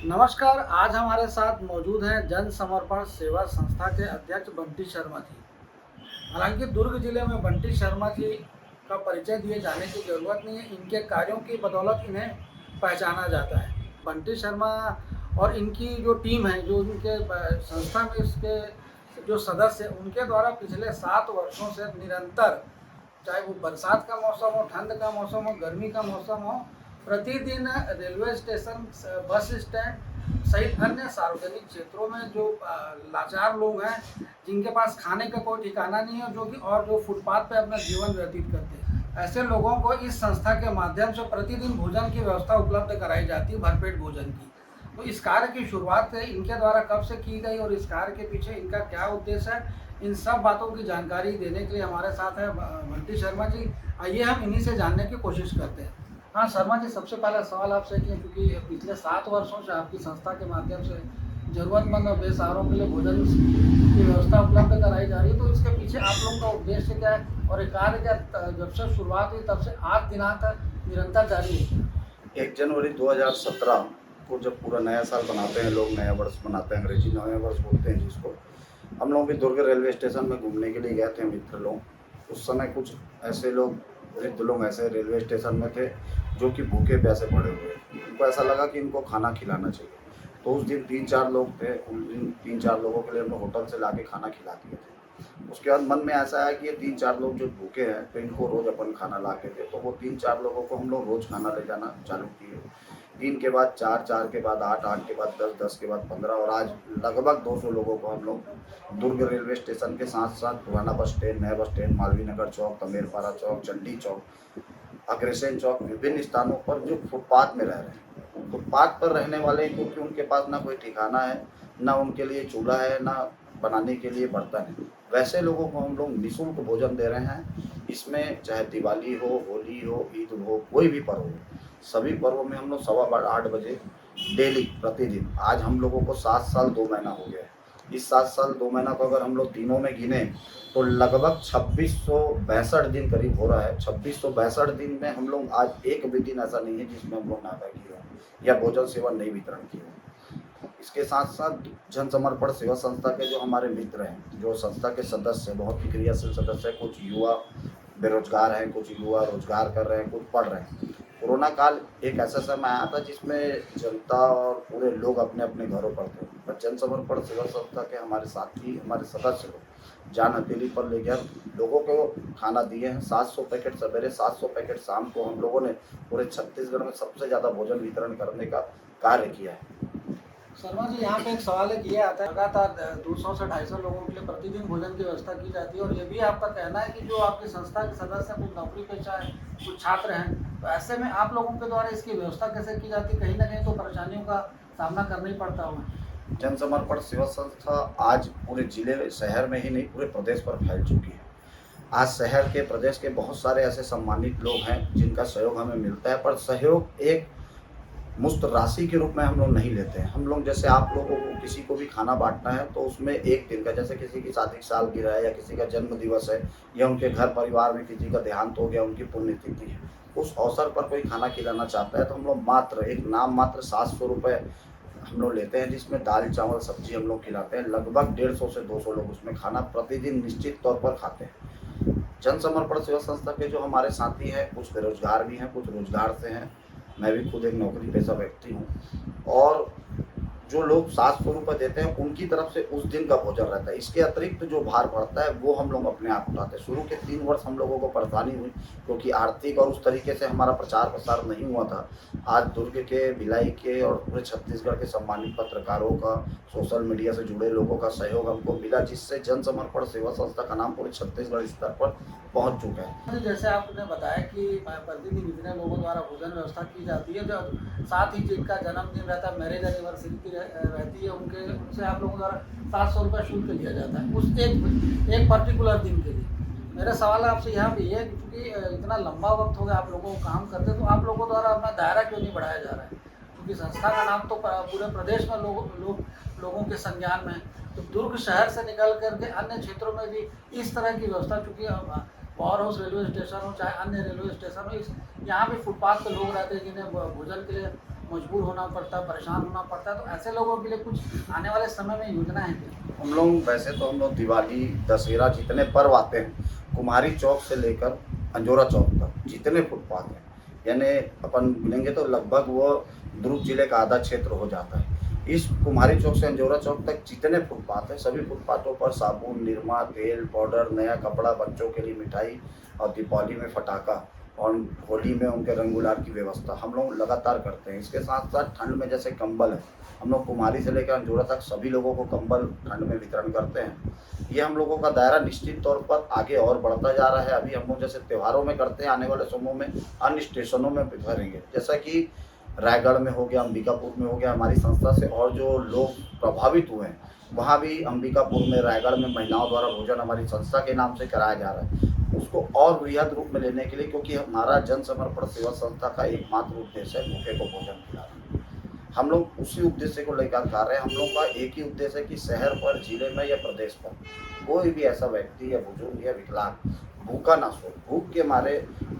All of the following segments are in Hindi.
नमस्कार। आज हमारे साथ मौजूद हैं जन समर्पण सेवा संस्था के अध्यक्ष बंटी शर्मा जी। हालांकि दुर्ग जिले में बंटी शर्मा जी का परिचय दिए जाने की ज़रूरत नहीं है, इनके कार्यों की बदौलत इन्हें पहचाना जाता है। बंटी शर्मा और इनकी जो टीम है, जो इनके संस्था में इसके जो सदस्य हैं, उनके द्वारा पिछले 7 वर्षों से निरंतर, चाहे वो बरसात का मौसम हो, ठंड का मौसम हो, गर्मी का मौसम हो, प्रतिदिन रेलवे स्टेशन, बस स्टैंड सहित अन्य सार्वजनिक क्षेत्रों में जो लाचार लोग हैं, जिनके पास खाने का कोई ठिकाना नहीं है, जो फुटपाथ पे अपना जीवन व्यतीत करते हैं, ऐसे लोगों को इस संस्था के माध्यम से प्रतिदिन भोजन की व्यवस्था उपलब्ध कराई जाती है, भरपेट भोजन की। तो इस कार्य की शुरुआत इनके द्वारा कब से की गई और इस कार्य के पीछे इनका क्या उद्देश्य है, इन सब बातों की जानकारी देने के लिए हमारे साथ है बंटी शर्मा जी। आइए हम इन्हीं से जानने की कोशिश करते हैं। हाँ शर्मा जी, सबसे पहला सवाल आपसे कि क्योंकि पिछले 7 वर्षों से आपकी संस्था के माध्यम से ज़रूरतमंद और बेसहारों के लिए भोजन की व्यवस्था उपलब्ध कराई जा रही है, तो इसके पीछे आप लोगों का उद्देश्य क्या है और ये कार्य क्या जब से शुरुआत हुई तब से आज दिनांक तक निरंतर जारी है? 1 जनवरी 2017 को जब पूरा नया साल बनाते हैं लोग, नया वर्ष मनाते हैं, अंग्रेजी नया वर्ष बोलते हैं जिसको। हम लोग भी दुर्ग रेलवे स्टेशन में घूमने के लिए गए थे मित्र लोग। उस समय कुछ ऐसे लोग, वृद्ध लोग ऐसे रेलवे स्टेशन में थे जो कि भूखे प्यासे पड़े हुए। उनको ऐसा लगा कि इनको खाना खिलाना चाहिए, तो उस दिन 3-4 लोग थे। उन दिन 3-4 लोगों के लिए हम होटल से ला के खाना खिला दिए थे। उसके बाद मन में ऐसा है कि ये 3-4 लोग जो भूखे हैं तो इनको रोज़ अपन खाना ला के दे, तो वो 3-4 लोगों को हम लोग रोज़ खाना ले जाना चालू किए। 3 के बाद 4, 4 के बाद 8, 8 के बाद 10, 10 के बाद 15 और आज लगभग 200 लोगों को हम लोग दुर्ग रेलवे स्टेशन के साथ साथ पुराना बस स्टैंड, नया बस स्टैंड, मालवीय नगर चौक, तमेरपारा चौक, चंडी चौक, अग्रसेन चौक, विभिन्न स्थानों पर जो फुटपाथ में रह रहे हैं, फुटपाथ पर रहने वाले, क्योंकि उनके पास ना कोई ठिकाना है, ना उनके लिए चूल्हा है, ना बनाने के लिए बर्तन है, वैसे लोगों को हम लोग निःशुल्क भोजन दे रहे हैं। इसमें चाहे दिवाली हो, होली हो, ईद हो, कोई भी पर्व हो, सभी पर्वों में हम लोग 8:15 बजे डेली प्रतिदिन, आज हम लोगों को 7 साल 2 महीना हो गया है। इस 7 साल 2 महीना को अगर हम लोग तीनों में गिने तो लगभग 2662 दिन करीब हो रहा है। 2662 दिन में हम लोग आज एक भी दिन ऐसा नहीं है जिसमें हम लोग नागा किए हों या भोजन सेवा नहीं वितरण किए हों। इसके साथ साथ जन समर्पण सेवा संस्था के जो हमारे मित्र हैं, जो संस्था के सदस्य, बहुत ही क्रियाशील सदस्य हैं, कुछ युवा बेरोजगार हैं, कुछ युवा रोजगार कर रहे हैं, कुछ पढ़ रहे हैं। कोरोना काल एक ऐसा समय आया था जिसमें जनता और पूरे लोग अपने अपने घरों पर थे, पर जन समर्पण सेवा संस्था के हमारे साथी, हमारे सदस्य लोग जान हथेली पर लेकर लोगों को खाना दिए हैं। 700 पैकेट सवेरे, 700 पैकेट शाम को हम लोगों ने पूरे छत्तीसगढ़ में सबसे ज़्यादा भोजन वितरण करने का कार्य किया है। शर्मा जी, यहाँ पे एक सवाल ये आता है, लगातार 200 से 250 लोगों के लिए प्रतिदिन भोजन की व्यवस्था की जाती है और ये भी आपका कहना है कि जो आपकी संस्था के सदस्य हैं, कुछ नौकरी पेशा है, कुछ छात्र हैं, तो ऐसे में आप लोगों के द्वारा इसकी व्यवस्था कैसे की जाती है? कहीं ना कहीं तो परेशानियों का सामना करना ही पड़ता होगा। जन समर्पण सेवा संस्था आज पूरे जिले, शहर में ही नहीं, पूरे प्रदेश पर फैल चुकी है। आज शहर के, प्रदेश के बहुत सारे ऐसे सम्मानित लोग हैं जिनका सहयोग हमें मिलता है, पर सहयोग एक मुफ्त राशि के रूप में हम लोग नहीं लेते हैं। हम लोग, जैसे आप लोगों को किसी को भी खाना बांटना है तो उसमें एक दिन का, जैसे किसी की शादी की सालगिरह है या किसी का जन्म दिवस है या उनके घर परिवार में किसी का देहांत हो गया, उनकी पुण्यतिथि है, उस अवसर पर कोई खाना खिलाना चाहता है तो हम लोग मात्र एक नाम मात्र 700 रुपये हम लोग लेते हैं, जिसमें दाल चावल सब्जी हम लोग खिलाते हैं। लगभग 150 से 200 लोग उसमें खाना प्रतिदिन निश्चित तौर पर खाते हैं। जन समर्पण सेवा संस्था के जो हमारे साथी हैं, कुछ बेरोजगार भी हैं, कुछ रोजगार से हैं। मैं भी खुद एक नौकरी पेशा व्यक्ति हूँ। और जो लोग 700 रुपये देते हैं उनकी तरफ से उस दिन का भोजन रहता है। इसके अतिरिक्त जो भार पड़ता है वो हम लोग अपने आप उठाते हैं। शुरू के 3 वर्ष हम लोगों को परेशानी हुई क्योंकि आर्थिक और उस तरीके से हमारा प्रचार प्रसार नहीं हुआ था। आज दुर्ग के, भिलाई के और पूरे छत्तीसगढ़ के सम्मानित पत्रकारों का, सोशल मीडिया से जुड़े लोगों का सहयोग हमको मिला, जिससे जन समर्पण सेवा संस्था का नाम पूरे छत्तीसगढ़ स्तर पर पहुंच चुका है। जैसे आपने बताया कि प्रतिदिन इतने लोगों द्वारा भोजन व्यवस्था की जाती है, जो साथ ही जिनका जन्मदिन रहता है, मैरिज एनिवर्सरी की रहती है, उनसे आप लोगों द्वारा 700 रुपये शुल्क लिया जाता है उस एक पर्टिकुलर दिन के लिए। मेरा सवाल आपसे यहाँ पे ये है क्योंकि इतना लंबा वक्त हो गया आप लोगों को काम करते, तो आप लोगों द्वारा अपना दायरा क्यों नहीं बढ़ाया जा रहा है? क्योंकि संस्था का नाम तो पूरे प्रदेश में लोगों के संज्ञान में है, तो दुर्ग शहर से निकल करके अन्य क्षेत्रों में भी इस तरह की व्यवस्था, चूँकि पावर हाउस रेलवे स्टेशन हो चाहे अन्य रेलवे स्टेशन हो, यहाँ भी फुटपाथ पे लोग रहते हैं जिन्हें भोजन के लिए मजबूर होना पड़ता है, परेशान होना पड़ता है, तो ऐसे लोगों के लिए कुछ आने वाले समय में योजना है क्या? हम लोग वैसे तो हम लोग दिवाली दशहरा जितने पर्व आते हैं, कुम्हारी चौक से लेकर अंजोरा चौक तक जितने फुटपाथ हैं, यानी अपन बोलेंगे तो लगभग वो दुर्ग जिले का आधा क्षेत्र हो जाता है। इस कुम्हारी चौक से अंजोरा चौक तक जितने फुटपाथ हैं, सभी फुटपाथों पर साबुन, निरमा, तेल, पाउडर, नया कपड़ा, बच्चों के लिए मिठाई और दीपावली में फटाखा और होली में उनके रंग गुलाल की व्यवस्था हम लोग लगातार करते हैं। इसके साथ साथ ठंड में जैसे कंबल है, हम लोग कुमारी से लेकर अंजोरा तक सभी लोगों को कंबल ठंड में वितरण करते हैं। ये हम लोगों का दायरा निश्चित तौर पर आगे और बढ़ता जा रहा है। अभी हम लोग जैसे त्योहारों में करते हैं, आने वाले समूह में अन्य स्टेशनों में भी करेंगे, जैसा कि रायगढ़ में हो गया, अंबिकापुर में हो गया। हमारी संस्था से और जो लोग प्रभावित हुए हैं, वहाँ भी अंबिकापुर में, रायगढ़ में महिलाओं द्वारा भोजन हमारी संस्था के नाम से कराया जा रहा है। उसको और वृहद रूप में लेने के लिए, क्योंकि हमारा जन समर्पण सेवा संस्था का एकमात्र उद्देश्य है भूखे को भोजन खिलाना। हम लोग उसी उद्देश्य को लेकर कर रहे हैं। हम लोग का एक ही उद्देश्य है कि शहर पर, जिले में या प्रदेश पर कोई भी ऐसा व्यक्ति या बुजुर्ग या विकलांग भूखा ना सोए। भूख के मारे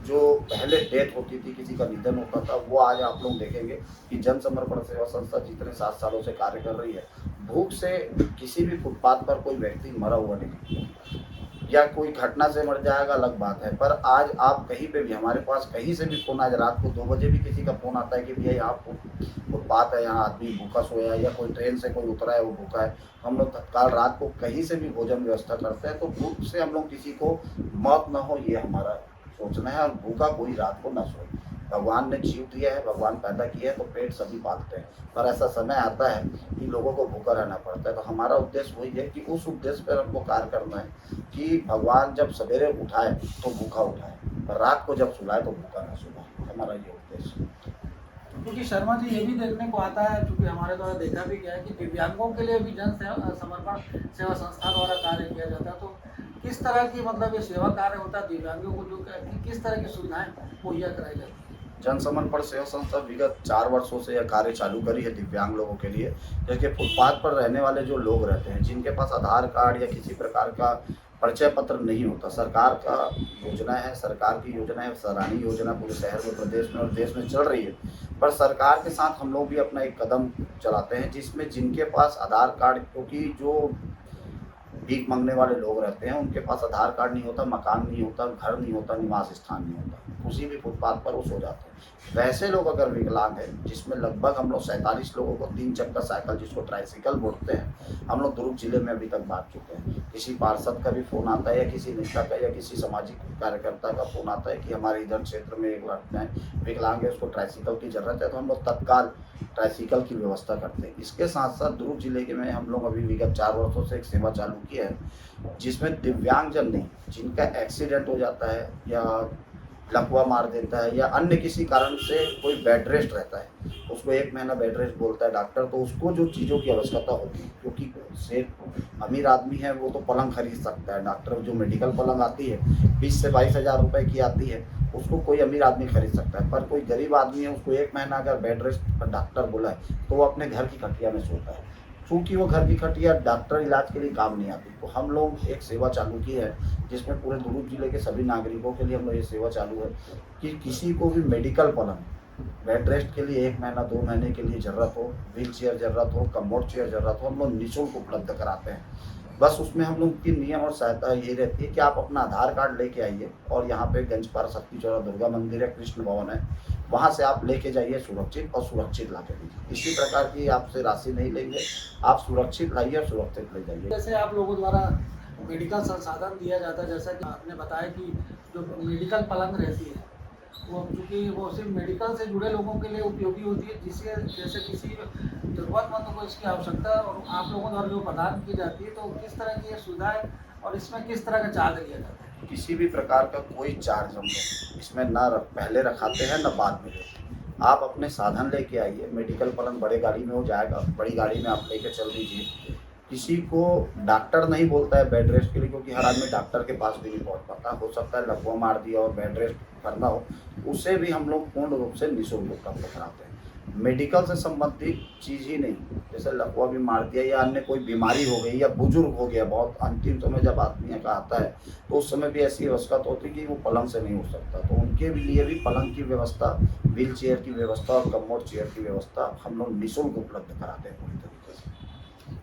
जो पहले डेथ होती थी, किसी का निधन होता था, वो आज आप लोग देखेंगे कि जन समर्पण सेवा संस्था जितने 7 सालों से कार्य कर रही है, भूख से किसी भी फुटपाथ पर कोई व्यक्ति मरा हुआ नहीं, या कोई घटना से मर जाएगा अलग बात है। पर आज आप कहीं पे भी, हमारे पास कहीं से भी फ़ोन आज रात को 2 बजे भी किसी का फ़ोन आता है कि भैया यहाँ फुटपाथ है, यहाँ आदमी भूखा सोया है, या कोई ट्रेन से कोई उतरा है वो भूखा है, हम लोग तत्काल रात को कहीं से भी भोजन व्यवस्था करते हैं। तो भूख से हम लोग किसी को मौत ना हो, ये हमारा सोचना है। और भूखा कोई रात को ना सोए। भगवान ने जीव दिया है, भगवान पैदा किया है, तो पेट सभी पालते हैं, पर ऐसा समय आता है कि लोगों को भूखा रहना पड़ता है। तो हमारा उद्देश्य वही है कि उस उद्देश्य पर हमको कार्य करना है कि भगवान जब सवेरे उठाए तो भूखा उठाए, पर रात को जब सुलाए तो भूखा ना सुलाए। हमारा ये उद्देश्य है। क्योंकि शर्मा जी, ये भी देखने को आता है, क्योंकि हमारे द्वारा देखा भी गया है कि दिव्यांगों के लिए भी जन समर्पण सेवा संस्था द्वारा कार्य किया जाता है। तो किस तरह की मतलब ये सेवा कार्य होता है, दिव्यांगों को जो किस तरह की सुविधाएं मुहैया कराई जाती है? जन समर्पण सेवा संस्था विगत 4 वर्षों से यह कार्य चालू करी है दिव्यांग लोगों के लिए। जैसे फुटपाथ पर रहने वाले जो लोग रहते हैं, जिनके पास आधार कार्ड या किसी प्रकार का परिचय पत्र नहीं होता, सरकार का योजना है, सरकार की योजना है, सराहनीय योजना पूरे शहर में, प्रदेश में और देश में चल रही है। पर सरकार के साथ हम लोग भी अपना एक कदम चलाते हैं, जिसमें जिनके पास आधार कार्ड, क्योंकि जो भीख मांगने वाले लोग रहते हैं, उनके पास आधार कार्ड नहीं होता, मकान नहीं होता, घर नहीं होता, निवास स्थान नहीं होता, किसी भी फुटपाथ पर वो सो जाते हैं। वैसे लोग अगर विकलांग हैं, जिसमें लगभग हम लोग 47 लोगों को 3 चक्का साइकिल, जिसको ट्राइसिकल बोलते हैं, हम लोग दुर्ग जिले में अभी तक बांट चुके हैं। किसी पार्षद का भी फ़ोन आता है, या किसी नेता का या किसी सामाजिक कार्यकर्ता का फ़ोन आता है कि हमारे इधर क्षेत्र में एक लड़का है विकलांग है, उसको ट्राइसिकल की ज़रूरत है, तो हम लोग तत्काल ट्राइसिकल की व्यवस्था करते हैं। इसके साथ साथ दुर्ग जिले के में हम लोग अभी विगत 4 वर्षों से एक सेवा चालू की है, जिसमें दिव्यांगजन नहीं, जिनका एक्सीडेंट हो जाता है या लकवा मार देता है या अन्य किसी कारण से कोई बेड रेस्ट रहता है, उसको 1 महीना बेड रेस्ट बोलता है डॉक्टर, तो उसको जो चीज़ों की आवश्यकता होती है, क्योंकि सेठ अमीर आदमी है वो तो पलंग खरीद सकता है, डॉक्टर जो मेडिकल पलंग आती है 20 से 22 हज़ार रुपये की आती है, उसको कोई अमीर आदमी खरीद सकता है। पर कोई गरीब आदमी है, उसको 1 महीना अगर बेड रेस्ट डॉक्टर बोला है तो वो अपने घर की खटिया में सोता है, क्योंकि वो घर की खटिया डॉक्टर इलाज के लिए काम नहीं आती। तो हम लोग एक सेवा चालू की है, जिसमें पूरे दुर्ग जिले के सभी नागरिकों के लिए हम लोग ये सेवा चालू है कि किसी को भी मेडिकल पलंग, बेड रेस्ट के लिए 1 महीना 2 महीने के लिए ज़रूरत हो, व्हील चेयर ज़रूरत हो, कम्बोर्ड चेयर ज़रूरत हो, हम लोग निःशुल्क उपलब्ध कराते हैं। बस उसमें हम लोग की नियम और सहायता ये रहती है कि आप अपना आधार कार्ड लेके आइए, और यहाँ पे गंज पार शक्ति चौरा दुर्गा मंदिर है, कृष्ण भवन है, वहाँ से आप लेके जाइए सुरक्षित, और सुरक्षित ला के दीजिए। किसी प्रकार की आपसे राशि नहीं लेंगे, आप सुरक्षित लाइए और सुरक्षित ले जाइए। जैसे आप लोगों द्वारा मेडिकल संसाधन दिया जाता है, जैसा कि आपने बताया कि जो मेडिकल पलंग रहती है, वो चूँकि वो सिर्फ मेडिकल से जुड़े लोगों के लिए उपयोगी होती है, जिससे जैसे किसी ज़रूरतमंद को इसकी आवश्यकता और आप लोगों द्वारा जो प्रदान की जाती है, तो किस तरह की ये सुविधाएँ और इसमें किस तरह का चार्ज लिया जाता है? किसी भी प्रकार का कोई चार्ज हम लोग इसमें ना पहले रखाते हैं, ना बाद में लेते हैं। आप अपने साधन लेके आइए, मेडिकल पलंग बड़े गाड़ी में हो जाएगा, बड़ी गाड़ी में आप लेके चल दीजिए। किसी को डॉक्टर नहीं बोलता है बेड रेस्ट के लिए, क्योंकि हर आदमी डॉक्टर के पास भी नहीं पहुंच पाता, हो सकता है लकवा मार दिया और बेड रेस्ट करना हो, उसे भी हम लोग पूर्ण रूप से निःशुल्क उपलब्ध कराते हैं। मेडिकल से संबंधित चीज़ ही नहीं, जैसे लकवा भी मार दिया या अन्य कोई बीमारी हो गई या बुजुर्ग हो गया बहुत अंतिम समय जब आदमी का आता है, तो उस समय भी ऐसी अवस्था होती है कि वो पलंग से नहीं उठ सकता, तो उनके लिए भी पलंग की व्यवस्था, व्हील चेयर की व्यवस्था और कम्बोर्ड चेयर की व्यवस्था हम लोग निःशुल्क उपलब्ध कराते हैं पूरी तरीके से।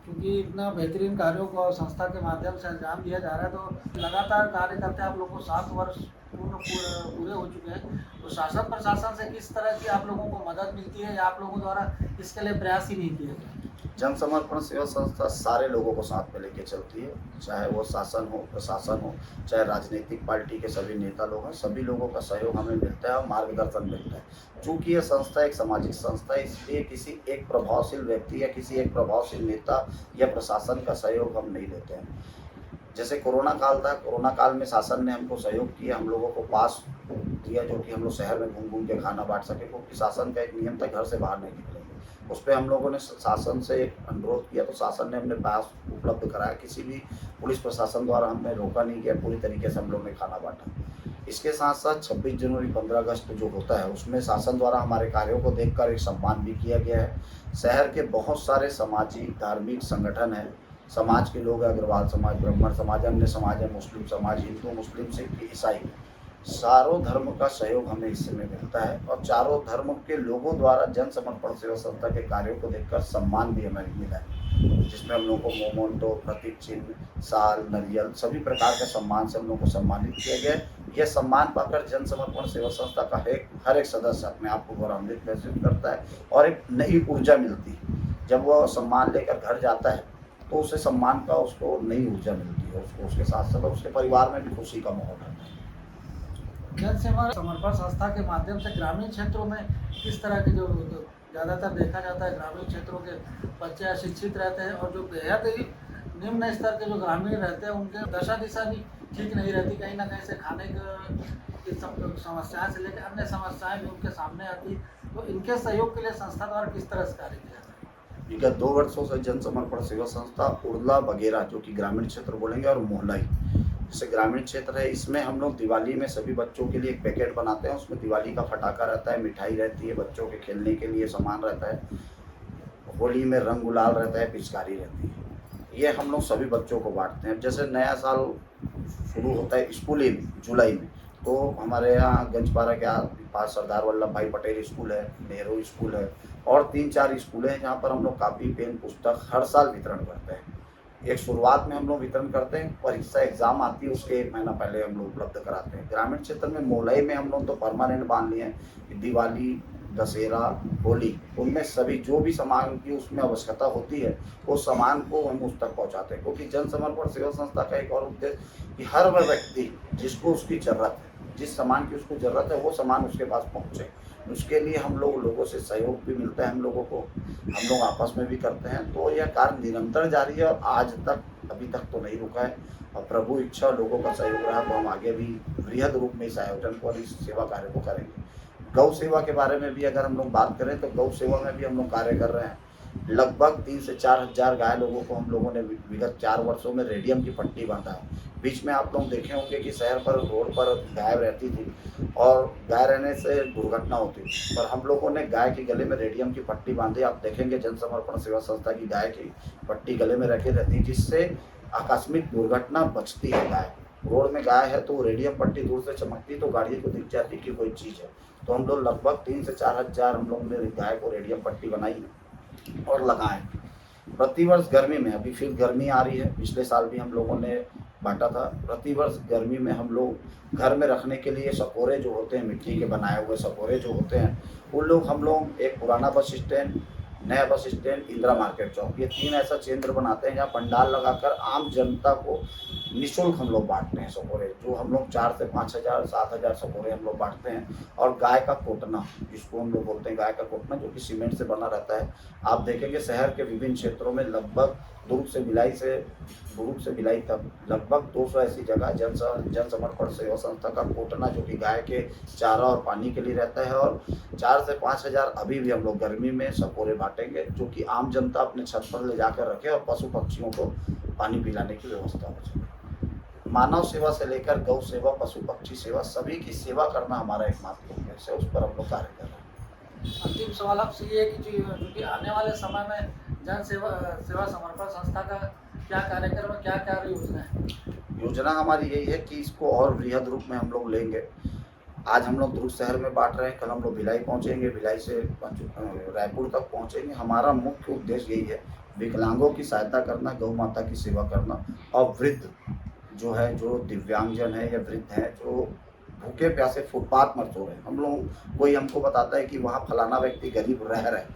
क्योंकि इतना बेहतरीन कार्यों को संस्था के माध्यम से अंजाम दिया जा रहा है, तो लगातार कार्य करते आप लोगों को 7 वर्ष पूरे हो चुके हैं, तो शासन प्रशासन से किस तरह की आप लोगों को मदद मिलती है या आप लोगों द्वारा इसके लिए प्रयास ही नहीं किए गए? जन समर्पण सेवा संस्था सारे लोगों को साथ में लेके चलती है, चाहे वो शासन हो, प्रशासन हो, चाहे राजनीतिक पार्टी के सभी नेता लोग हैं, सभी लोगों का सहयोग हमें मिलता है और मार्गदर्शन मिलता है। चूँकि ये संस्था एक सामाजिक संस्था है, इसलिए किसी एक प्रभावशील व्यक्ति या किसी एक प्रभावशील नेता या प्रशासन का सहयोग हम नहीं लेते हैं। जैसे कोरोना काल था, कोरोना काल में शासन ने हमको सहयोग किया, हम लोगों को पास दिया जो कि हम लोग शहर में घूम घूम के खाना बांट सके, क्योंकि शासन का एक नियम था घर से बाहर नहीं निकलेंगे। उस पर हम लोगों ने शासन से एक अनुरोध किया, तो शासन ने हमने पास उपलब्ध कराया, किसी भी पुलिस प्रशासन द्वारा हमने रोका नहीं किया, पूरी तरीके से हम लोग ने खाना बांटा। इसके साथ साथ 26 जनवरी 15 अगस्त जो होता है उसमें शासन द्वारा हमारे कार्यों को देखकर एक सम्मान भी किया गया है। शहर के बहुत सारे सामाजिक धार्मिक संगठन हैं, समाज के लोग हैं, अग्रवाल समाज, ब्राह्मण समाज, अन्य समाज है, मुस्लिम समाज, हिंदू, मुस्लिम, सिख, ईसाई, चारों धर्म का सहयोग हमें इसमें मिलता है और चारों धर्म के लोगों द्वारा जन समर्पण सेवा संस्था के कार्यों को देखकर सम्मान भी हमें मिला है, जिसमें हम लोगों को मोमेंटो, प्रतीक चिन्ह, साल, नरियल सभी प्रकार के सम्मान से हम लोगों को सम्मानित किया गया है। यह सम्मान पाकर जन समर्पण सेवा संस्था का हर एक सदस्य अपने आप को गौरवान्वित महसूस करता है और एक नई ऊर्जा मिलती है। जब वह सम्मान लेकर घर जाता है तो उसे सम्मान का उसको नई ऊर्जा मिलती है, उसको उसके साथ साथ उसके परिवार में भी खुशी का माहौल रहता है। जन सेवा समर्पण संस्था के माध्यम से ग्रामीण क्षेत्रों में किस तरह के जो ज़्यादातर देखा जाता है ग्रामीण क्षेत्रों के बच्चे अशिक्षित रहते हैं और जो बेहद ही निम्न स्तर के जो ग्रामीण रहते हैं उनके दशा दिशा भी ठीक नहीं रहती, कहीं ना कहीं से खाने की समस्याएं से लेकर अन्य समस्याएं भी उनके सामने आती, तो इनके सहयोग के लिए संस्था द्वारा किस तरह से कार्य किया जाता है? विगत 2 वर्षों से जन समर्पण सेवा संस्था उड़ला वगैरह जो कि ग्रामीण क्षेत्र बोलेंगे और मोहल्लाई जैसे ग्रामीण क्षेत्र है, इसमें हम लोग दिवाली में सभी बच्चों के लिए एक पैकेट बनाते हैं, उसमें दिवाली का फटाका रहता है, मिठाई रहती है, बच्चों के खेलने के लिए सामान रहता है, होली में रंग गुलाल रहता है, पिचकारी रहती है, ये हम लोग सभी बच्चों को बांटते हैं। जैसे नया साल शुरू होता है स्कूली में जुलाई में, तो हमारे यहाँ गंजपारा के पास सरदार वल्लभ भाई पटेल स्कूल है, नेहरू स्कूल है और 3-4 स्कूल हैं जहाँ पर हम लोग कापी पेन पुस्तक हर साल वितरण करते हैं। एक शुरुआत में हम लोग वितरण करते हैं, परीक्षा एग्जाम आती है उसके 1 महीना पहले हम लोग उपलब्ध कराते हैं। ग्रामीण क्षेत्र में मोहल्ले में हम लोग तो परमानेंट बांध लिए हैं कि दिवाली, दशहरा, होली, उनमें सभी जो भी सामान की उसमें आवश्यकता होती है वो सामान को हम उस तक पहुँचाते हैं, क्योंकि जन समर्पण सेवा संस्था का एक और उद्देश्य कि हर वह व्यक्ति जिसको उसकी ज़रूरत है, जिस सामान की उसको ज़रूरत है वो सामान उसके पास पहुँचे। उसके लिए हम लोगों से सहयोग भी मिलता है, हम लोगों को, हम लोग आपस में भी करते हैं, तो यह कार्य निरंतर जारी है और आज तक अभी तक तो नहीं रुका है और प्रभु इच्छा लोगों का सहयोग रहा तो हम आगे भी बृहद रूप में इस आयोजन को और इस सेवा कार्य को करेंगे। गौ सेवा के बारे में भी अगर हम लोग बात करें तो गौ सेवा में भी हम लोग कार्य कर रहे हैं। लगभग 3 से 4 हज़ार गाय लोगों को हम लोगों ने विगत 4 वर्षों में रेडियम की पट्टी बांधा है। बीच में आप लोग देखे होंगे कि शहर पर रोड पर गाय रहती थी और गाय रहने से दुर्घटना होती थी, पर हम लोगों ने गाय के गले में रेडियम की पट्टी बांधी। आप देखेंगे जन समर्पण सेवा संस्था की गाय की पट्टी गले में रखी रहती है, जिससे आकस्मिक दुर्घटना बचती है। गाय रोड में गाय है तो रेडियम पट्टी दूर से चमकती तो गाड़ी को दिख जाती कि कोई चीज़ है, तो हम लोग लगभग 3 से 4 हज़ार हम लोग ने गाय को रेडियम पट्टी बनाई और लगाए। प्रतिवर्ष गर्मी में, अभी फिर गर्मी आ रही है, पिछले साल भी हम लोगों ने बांटा था। प्रतिवर्ष गर्मी में हम लोग घर में रखने के लिए सकोरे जो होते हैं, मिट्टी के बनाए हुए सकोरे जो होते हैं, उन लोग हम लोग एक पुराना बस स्टैंड, नया बस स्टैंड, इंदिरा मार्केट चौक, ये 3 ऐसा केंद्र बनाते हैं जहाँ पंडाल लगाकर आम जनता को निःशुल्क हम लोग बांटते हैं सकोरे, जो हम लोग 4 से 5 हज़ार 7 हज़ार सकोरे हम लोग बांटते हैं। और गाय का कोटना, जिसको हम लोग बोलते हैं गाय का कोटना, जो कि सीमेंट से बना रहता है। आप देखेंगे शहर के विभिन्न क्षेत्रों में लगभग दुर्ग से भिलाई तक लगभग 200 ऐसी जगह जन समर्पण सेवा संस्था का कोटना, जो कि गाय के चारा और पानी के लिए रहता है, और 4 से 5 हज़ार अभी भी हम लोग गर्मी में सकोरे बांटेंगे, जो कि आम जनता अपने छत पर ले जाकर रखे और पशु पक्षियों को पानी पिलाने की व्यवस्था हो सके। मानव सेवा से लेकर गौ सेवा, पशु पक्षी सेवा, सभी की सेवा करना हमारा एकमात्र उद्देश्य है, उस पर हम लोग कार्य कर रहे हैं। अंतिम सवाल आपसे ये है कि क्योंकि आने वाले समय में जन सेवा सेवा समर्पण संस्था का क्या कार्यक्रम है, क्या कार्य योजना है? योजना हमारी यही है कि इसको और वृहद रूप में हम लोग लेंगे। आज हम लोग दुर्ग शहर में बांट रहे हैं, कल हम लोग भिलाई पहुंचेंगे, भिलाई से रायपुर तक पहुंचेंगे। हमारा मुख्य उद्देश्य यही है, विकलांगों की सहायता करना, गौ माता की सेवा करना, और वृद्ध जो है, जो दिव्यांगजन है या वृद्ध है, जो भूखे प्यासे फुटपाथ पर सो रहे हैं। हम लोग, कोई हमको बताता है कि वहाँ फलाना व्यक्ति गरीब रह रहा है,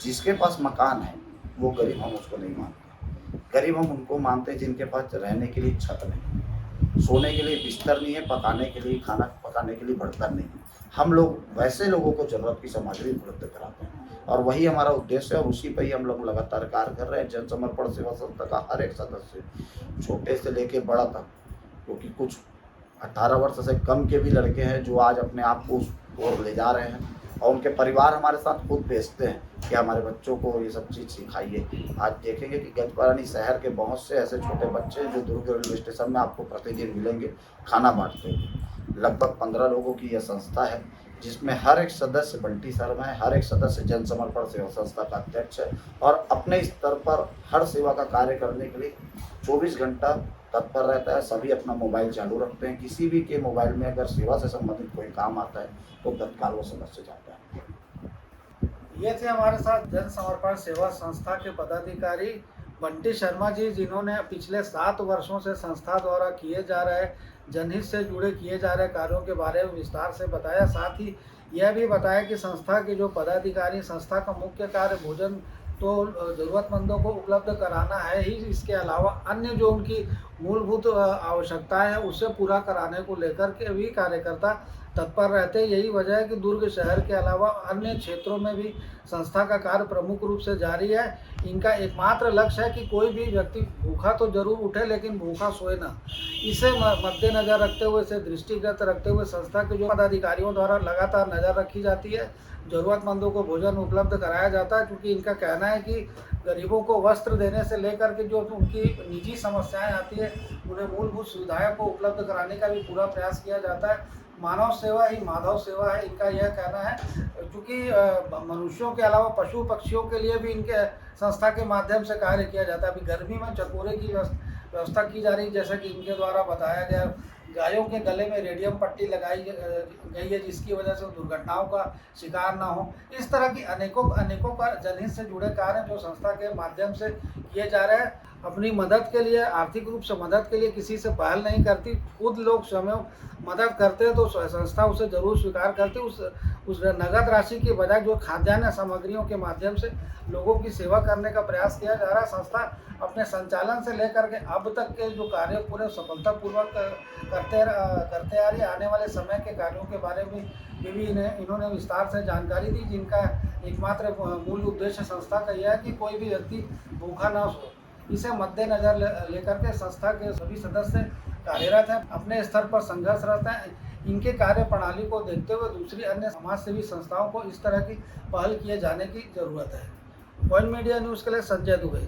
जिसके पास मकान है वो गरीब हम उसको नहीं मानते। गरीब हम उनको मानते हैं जिनके पास रहने के लिए छत नहीं, सोने के लिए बिस्तर नहीं है, पकाने के लिए, खाना पकाने के लिए बर्तन नहीं है। हम लोग वैसे लोगों को जरूरत की सामग्री उपलब्ध कराते हैं, और वही हमारा उद्देश्य है, और उसी पर ही हम लोग लगातार कार्य कर रहे हैं। जन समर्पण सेवा संस्था का हर एक सदस्य, छोटे से लेके बड़ा तक, क्योंकि कुछ 18 वर्ष से कम के भी लड़के हैं जो आज अपने आप को उस ओर ले जा रहे हैं, और उनके परिवार हमारे साथ खुद भेजते हैं कि हमारे बच्चों को ये सब चीज़ सिखाइए। आज देखेंगे कि गजपरानी शहर के बहुत से ऐसे छोटे बच्चे जो दुर्ग रेलवे स्टेशन में आपको प्रतिदिन मिलेंगे खाना बांटते हुए। लगभग 15 लोगों की यह संस्था है, जिसमें हर एक सदस्य बंटी शर्मा है, हर एक सदस्य जन समर्पण सेवा संस्था का अध्यक्ष है, और अपने स्तर पर हर सेवा का कार्य करने के लिए 24 घंटा तत्पर रहता है। सभी अपना मोबाइल चालू रखते हैं, किसी भी के मोबाइल में अगर सेवा से संबंधित कोई काम आता है तो तत्काल वो सदस्य जाता है। ये थे हमारे साथ जन समर्पण सेवा संस्था के पदाधिकारी बंटी शर्मा जी, जिन्होंने पिछले 7 वर्षों से संस्था द्वारा किए जा रहे जनहित से जुड़े किए जा रहे कार्यों के बारे में विस्तार से बताया। साथ ही यह भी बताया कि संस्था के जो पदाधिकारी, संस्था का मुख्य कार्य भोजन तो ज़रूरतमंदों को उपलब्ध कराना है ही, इसके अलावा अन्य जो उनकी मूलभूत आवश्यकताएं हैं उसे पूरा कराने को लेकर के भी कार्यकर्ता तत्पर रहते हैं। यही वजह है कि दुर्ग शहर के अलावा अन्य क्षेत्रों में भी संस्था का कार्य प्रमुख रूप से जारी है। इनका एकमात्र लक्ष्य है कि कोई भी व्यक्ति भूखा तो जरूर उठे, लेकिन भूखा सोए ना। इसे मद्देनजर रखते हुए, इसे दृष्टिगत रखते हुए संस्था के जो पदाधिकारियों द्वारा लगातार नज़र रखी जाती है, ज़रूरतमंदों को भोजन उपलब्ध कराया जाता है। क्योंकि इनका कहना है कि गरीबों को वस्त्र देने से लेकर के जो उनकी निजी समस्याएं आती है, उन्हें मूलभूत सुविधाएं को उपलब्ध कराने का भी पूरा प्रयास किया जाता है। मानव सेवा ही माधव सेवा है, इनका यह कहना है। क्योंकि मनुष्यों के अलावा पशु पक्षियों के लिए भी इनके संस्था के माध्यम से कार्य किया जाता है। अभी गर्मी में चकोरे की व्यवस्था की जा रही है, जैसा कि इनके द्वारा बताया गया। गायों के गले में रेडियम पट्टी लगाई गई है, जिसकी वजह से दुर्घटनाओं का शिकार ना हो। इस तरह की अनेकों का जनहित से जुड़े कार्य जो संस्था के माध्यम से किए जा रहे हैं। अपनी मदद के लिए, आर्थिक रूप से मदद के लिए किसी से पहल नहीं करती, खुद लोग स्वयं मदद करते हैं तो संस्था उसे जरूर स्वीकार करती। उस नगद राशि की बजाय जो खाद्यान्न सामग्रियों के माध्यम से लोगों की सेवा करने का प्रयास किया जा रहा है। संस्था अपने संचालन से लेकर के अब तक के जो कार्य पूरे सफलतापूर्वक करते आ रही है। आने वाले समय के कार्यों के बारे में भी इन्होंने विस्तार से जानकारी दी, जिनका एकमात्र मूल उद्देश्य संस्था का यह है कि कोई भी व्यक्ति भूखा ना सो। इसे मद्देनजर लेकर के संस्था के सभी सदस्य कार्यरत हैं, अपने स्तर पर संघर्षरत हैं। इनके कार्य प्रणाली को देखते हुए दूसरी अन्य समाज सेवी संस्थाओं को इस तरह की पहल किए जाने की जरूरत है। पॉइंट मीडिया न्यूज़ के लिए संजय दुबे।